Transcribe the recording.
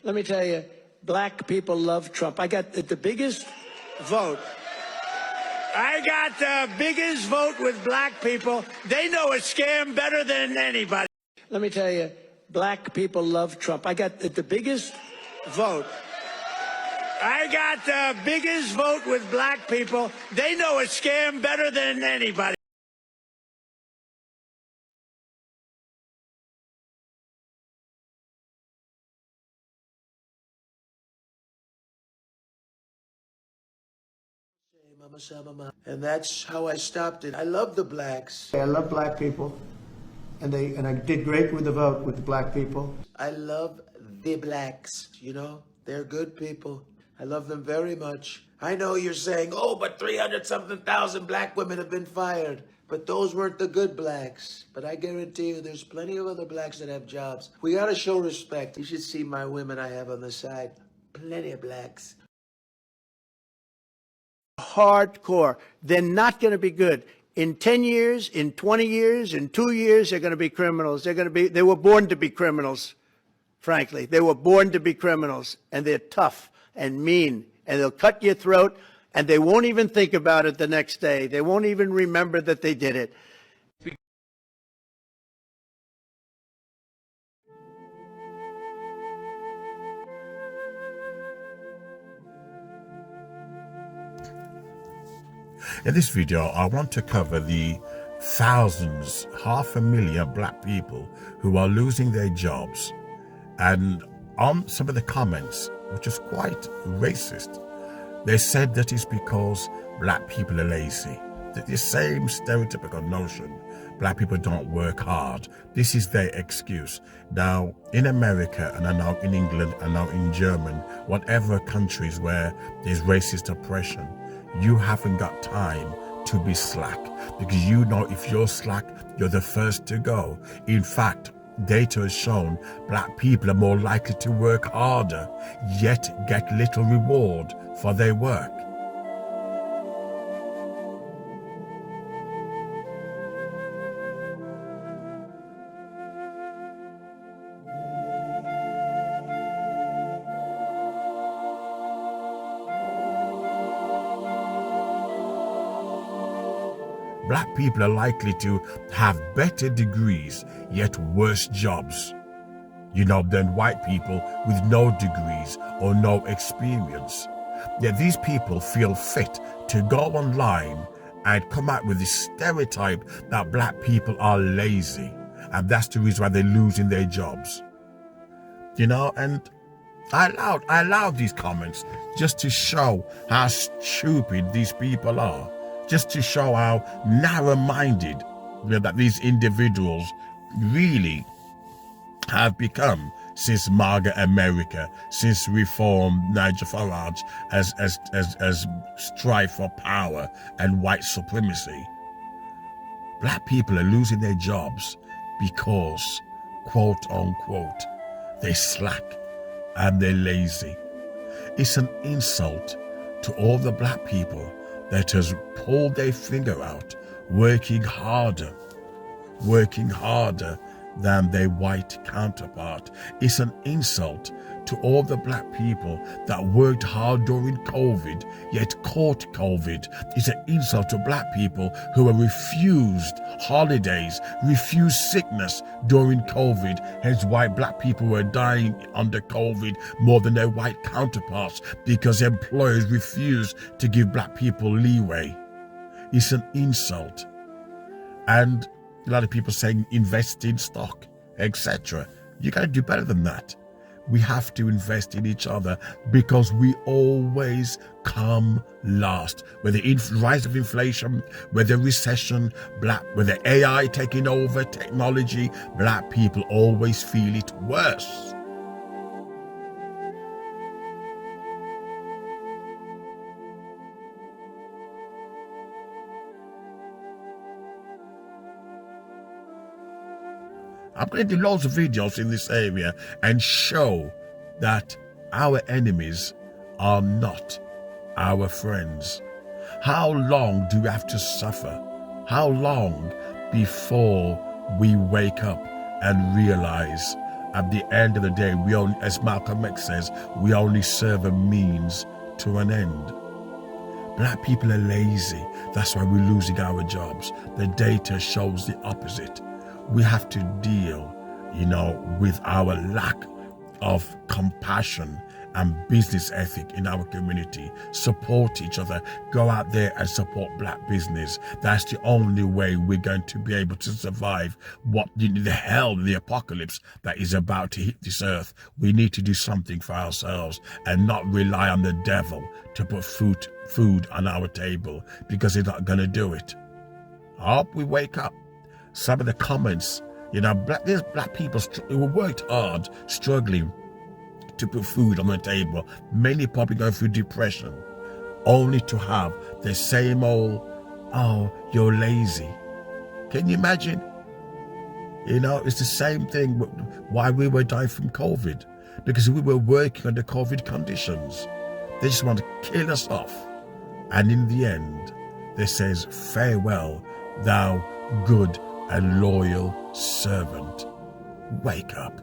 Let me tell you, black people love Trump. I got the biggest vote. I got the biggest vote with black people. They know a scam better than anybody. Let me tell you, black people love Trump. I got the biggest vote. I got the biggest vote with black people. They know a scam better than anybody. And that's how I stopped it. I love the blacks. I love black people, and I did great with the vote with the black people. I love the blacks, you know? They're good people. I love them very much. I know you're saying, oh, but 300-something thousand black women have been fired. But those weren't the good blacks. But I guarantee you there's plenty of other blacks that have jobs. We gotta show respect. You should see my women I have on the side. Plenty of blacks. Hardcore. They're not going to be good. In 10 years, in 20 years, in 2 years, they're going to be criminals. They were born to be criminals, frankly. They were born to be criminals, and they're tough and mean, and they'll cut your throat, and they won't even think about it the next day. They won't even remember that they did it. In this video, I want to cover the thousands, 500,000 black people who are losing their jobs. And on some of the comments, which is quite racist, they said that it's because black people are lazy. The same stereotypical notion, black people don't work hard. This is their excuse. Now, in America, and I know in England, and now in Germany, whatever countries where there's racist oppression, you haven't got time to be slack, because you know if you're slack, you're the first to go. In fact, data has shown black people are more likely to work harder, yet get little reward for their work. Black people are likely to have better degrees, yet worse jobs, than white people with no degrees or no experience. Yet these people feel fit to go online and come out with this stereotype that black people are lazy, and that's the reason why they're losing their jobs. And I allowed these comments just to show how stupid these people are. Just to show how narrow-minded that these individuals really have become since MAGA America, since Reform Nigel Farage as strive for power and white supremacy. Black people are losing their jobs because, quote unquote, they're slack and they're lazy. It's an insult to all the black people that has pulled their finger out, working harder than their white counterpart. It's an insult to all the black people that worked hard during COVID, yet caught COVID. It's an insult to black people who were refused holidays, refused sickness during COVID. Hence why black people were dying under COVID more than their white counterparts, because employers refused to give black people leeway. It's an insult. And a lot of people saying invest in stock, etc. You got to do better than that. We have to invest in each other, because we always come last. Whether rise of inflation, whether recession, whether AI taking over technology, black people always feel it worse. I'm going to do loads of videos in this area and show that our enemies are not our friends. How long do we have to suffer? How long before we wake up and realize at the end of the day, we only, as Malcolm X says, we only serve a means to an end. Black people are lazy. That's why we're losing our jobs. The data shows the opposite. We have to deal, with our lack of compassion and business ethic in our community. Support each other. Go out there and support black business. That's the only way we're going to be able to survive what the hell, the apocalypse that is about to hit this earth. We need to do something for ourselves and not rely on the devil to put food on our table, because he's not going to do it. I hope we wake up. Some of the comments, there's black people who worked hard, struggling to put food on the table, many probably going through depression, only to have the same old, oh, you're lazy. Can you imagine? It's the same thing why we were dying from COVID, because we were working under COVID conditions. They just want to kill us off. And in the end, they says, farewell, thou good and loyal servant. Wake up.